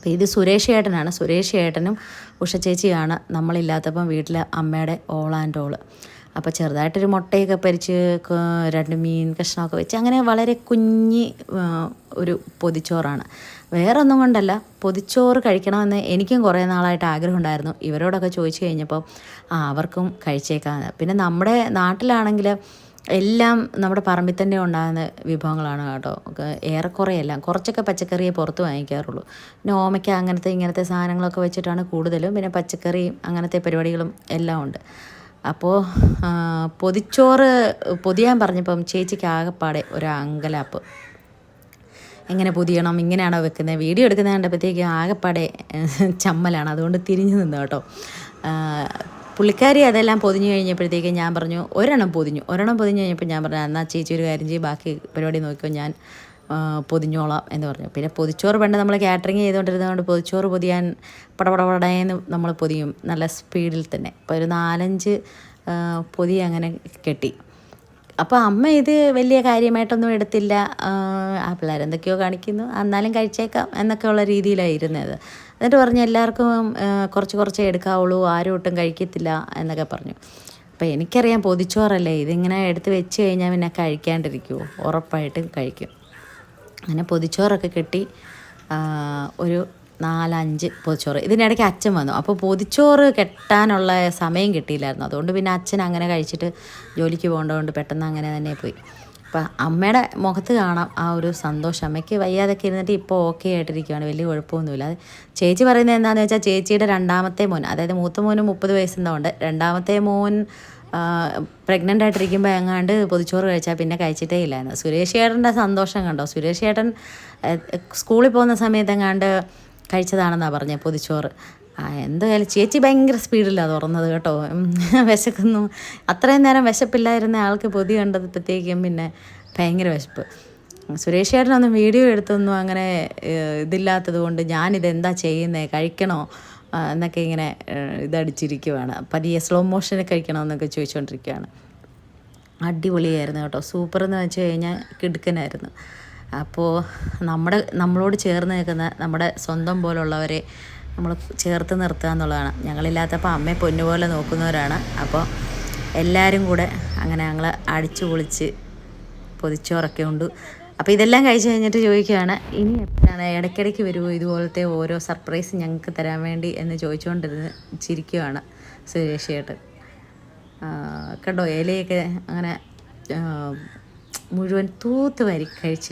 അപ്പോൾ ഇത് സുരേഷ് ഏട്ടനാണ്. സുരേഷ് ഏട്ടനും ഉഷ ചേച്ചിയാണ് നമ്മളില്ലാത്തപ്പം വീട്ടിലെ അമ്മയുടെ ഓൾ ആൻഡ് ഓൾ. അപ്പോൾ ചെറുതായിട്ടൊരു മുട്ടയൊക്കെ പരിച്ച് 2 മീൻ കഷ്ണമൊക്കെ വെച്ച് അങ്ങനെ വളരെ കുഞ്ഞി ഒരു പൊതിച്ചോറാണ്. വേറെ ഒന്നും കൊണ്ടല്ല, പൊതിച്ചോറ് കഴിക്കണമെന്ന് എനിക്കും കുറേ നാളായിട്ട് ആഗ്രഹം ഉണ്ടായിരുന്നു. ഇവരോടൊക്കെ ചോദിച്ചു കഴിഞ്ഞപ്പോൾ അവർക്കും കഴിച്ചേക്കാന്ന്. പിന്നെ നമ്മുടെ നാട്ടിലാണെങ്കിൽ എല്ലാം നമ്മുടെ പറമ്പിൽ തന്നെ ഉണ്ടാകുന്ന വിഭവങ്ങളാണ് കേട്ടോ. ഏറെക്കുറെ എല്ലാം, കുറച്ചൊക്കെ പച്ചക്കറിയെ പുറത്ത് വാങ്ങിക്കാറുള്ളൂ. പിന്നെ ഓമയ്ക്ക അങ്ങനത്തെ ഇങ്ങനത്തെ സാധനങ്ങളൊക്കെ വെച്ചിട്ടാണ് കൂടുതലും. പിന്നെ പച്ചക്കറിയും അങ്ങനത്തെ പരിപാടികളും എല്ലാം ഉണ്ട്. അപ്പോൾ പൊതിച്ചോറ് പൊതിയാൻ പറഞ്ഞപ്പം ചേച്ചിക്ക് ആകെപ്പാടെ ഒരു അങ്കലാപ്പ്. എങ്ങനെ പൊതിയണം, ഇങ്ങനെയാണോ വെക്കുന്നത്, വീഡിയോ എടുക്കുന്നത് കണ്ടപ്പോഴത്തേക്ക് ആകെപ്പാടെ ചമ്മലാണ്. അതുകൊണ്ട് തിരിഞ്ഞു നിന്നു കേട്ടോ. പുള്ളിക്കാരി അതെല്ലാം പൊതിഞ്ഞ് കഴിഞ്ഞപ്പോഴത്തേക്ക് ഞാൻ പറഞ്ഞു ഒരെണ്ണം പൊതിഞ്ഞ് കഴിഞ്ഞപ്പോൾ ഞാൻ പറഞ്ഞു എന്നാൽ ചേച്ചി ഒരു കാര്യം ചെയ്യും, ബാക്കി പരിപാടി നോക്കിയോ, ഞാൻ പൊതിഞ്ഞോളാം എന്ന് പറഞ്ഞു. പിന്നെ പൊതിച്ചോറ് പണ്ട് നമ്മൾ കാറ്ററിങ് ചെയ്തുകൊണ്ടിരുന്നതുകൊണ്ട് പൊതിച്ചോറ് പൊതിയാൻ പടപടപടയെന്ന് നമ്മൾ പൊതിയും നല്ല സ്പീഡിൽ തന്നെ. അപ്പോൾ ഒരു 4-5 പൊതി അങ്ങനെ കെട്ടി. അപ്പോൾ അമ്മ ഇത് വലിയ കാര്യമായിട്ടൊന്നും എടുത്തില്ല. ആ പിള്ളേരെന്തൊക്കെയോ കാണിക്കുന്നു, എന്നാലും കഴിച്ചേക്കാം എന്നൊക്കെയുള്ള രീതിയിലായിരുന്നത്. എന്നിട്ട് പറഞ്ഞു എല്ലാവർക്കും കുറച്ച് എടുക്കാവുള്ളൂ, ആരും ഒട്ടും കഴിക്കത്തില്ല എന്നൊക്കെ പറഞ്ഞു. അപ്പോൾ എനിക്കറിയാം പൊതിച്ചോറല്ലേ, ഇതിങ്ങനെ എടുത്ത് വെച്ച് കഴിഞ്ഞാൽ പിന്നെ കഴിക്കാണ്ടിരിക്കുമോ, ഉറപ്പായിട്ടും കഴിക്കും. അങ്ങനെ പൊതിച്ചോറൊക്കെ കെട്ടി ഒരു 4-5 പൊതിച്ചോറ്. ഇതിനിടയ്ക്ക് അച്ഛൻ വന്നു. അപ്പോൾ പൊതിച്ചോറ് കെട്ടാനുള്ള സമയം കിട്ടിയില്ലായിരുന്നു. അതുകൊണ്ട് പിന്നെ അച്ഛൻ അങ്ങനെ കഴിച്ചിട്ട് ജോലിക്ക് പോകേണ്ടതുകൊണ്ട് പെട്ടെന്ന് അങ്ങനെ തന്നെ പോയി. അപ്പം അമ്മയുടെ മുഖത്ത് കാണാം ആ ഒരു സന്തോഷം. അമ്മയ്ക്ക് വയ്യാതൊക്കെ ഇരുന്നിട്ട് ഇപ്പോൾ ഓക്കെ ആയിട്ടിരിക്കുകയാണ്, വലിയ കുഴപ്പമൊന്നുമില്ല. അത് ചേച്ചി പറയുന്നത് എന്താണെന്ന് വെച്ചാൽ ചേച്ചിയുടെ 2ാമത്തെ മോൻ, അതായത് മൂത്ത മോന് 30 വയസ്സെന്താണ്ട്, 2ാമത്തെ മോൻ പ്രഗ്നൻ്റ് ആയിട്ടിരിക്കുമ്പോൾ എങ്ങാണ്ട് പൊതിച്ചോറ് കഴിച്ചാൽ പിന്നെ കഴിച്ചിട്ടേ ഇല്ലായിരുന്നു. സുരേഷ് ചേട്ടൻ്റെ സന്തോഷം കണ്ടോ. സുരേഷ് ചേട്ടൻ സ്കൂളിൽ പോകുന്ന സമയത്തെങ്ങാണ്ട് കഴിച്ചതാണെന്നാണ് പറഞ്ഞത് പൊതിച്ചോറ്. എന്തായാലും ചേച്ചി ഭയങ്കര സ്പീഡിലാണ് തുറന്നത് കേട്ടോ. വിശക്കുന്നു, അത്രയും നേരം വിശപ്പില്ലായിരുന്ന ആൾക്ക് പൊതി കണ്ടപ്പോഴത്തേക്കും പിന്നെ ഭയങ്കര വിശപ്പ്. സുരേഷ് ചേട്ടനൊന്നും വീഡിയോ എടുത്തൊന്നും അങ്ങനെ ഇതില്ലാത്തത് കൊണ്ട് ഞാനിതെന്താ ചെയ്യുന്നത്, കഴിക്കണോ എന്നൊക്കെ ഇങ്ങനെ ഇതടിച്ചിരിക്കുവാണ്. പതിയെ സ്ലോ മോഷനിൽ കഴിക്കണമെന്നൊക്കെ ചോദിച്ചുകൊണ്ടിരിക്കുകയാണ്. അടിപൊളിയായിരുന്നു കേട്ടോ, സൂപ്പറെന്ന് വെച്ച് കഴിഞ്ഞാൽ കിടുക്കനായിരുന്നു. അപ്പോൾ നമ്മളോട് ചേർന്ന് നിൽക്കുന്ന നമ്മുടെ സ്വന്തം പോലുള്ളവരെ നമ്മൾ ചേർത്ത് നിർത്തുക എന്നുള്ളതാണ്. ഞങ്ങളില്ലാത്തപ്പോൾ അമ്മയെ പൊന്നുപോലെ നോക്കുന്നവരാണ്. അപ്പോൾ എല്ലാവരും കൂടെ അങ്ങനെ ഞങ്ങൾ അടിച്ചു പൊളിച്ച് പൊതിച്ചോറൊക്കെ ഉണ്ട്. അപ്പോൾ ഇതെല്ലാം കഴിച്ച് കഴിഞ്ഞിട്ട് ചോദിക്കുകയാണ് ഇനി എപ്പോഴാണ്, ഇടയ്ക്കിടയ്ക്ക് വരുമോ ഇതുപോലത്തെ ഓരോ സർപ്രൈസ് ഞങ്ങൾക്ക് തരാൻ വേണ്ടി എന്ന് ചോദിച്ചുകൊണ്ടിരുന്ന് ചിരിക്കുകയാണ് സുരേഷ് ചേട്ടൻ. കണ്ടോ, ഇലയൊക്കെ അങ്ങനെ മുഴുവൻ തൂത്ത് കഴിച്ച്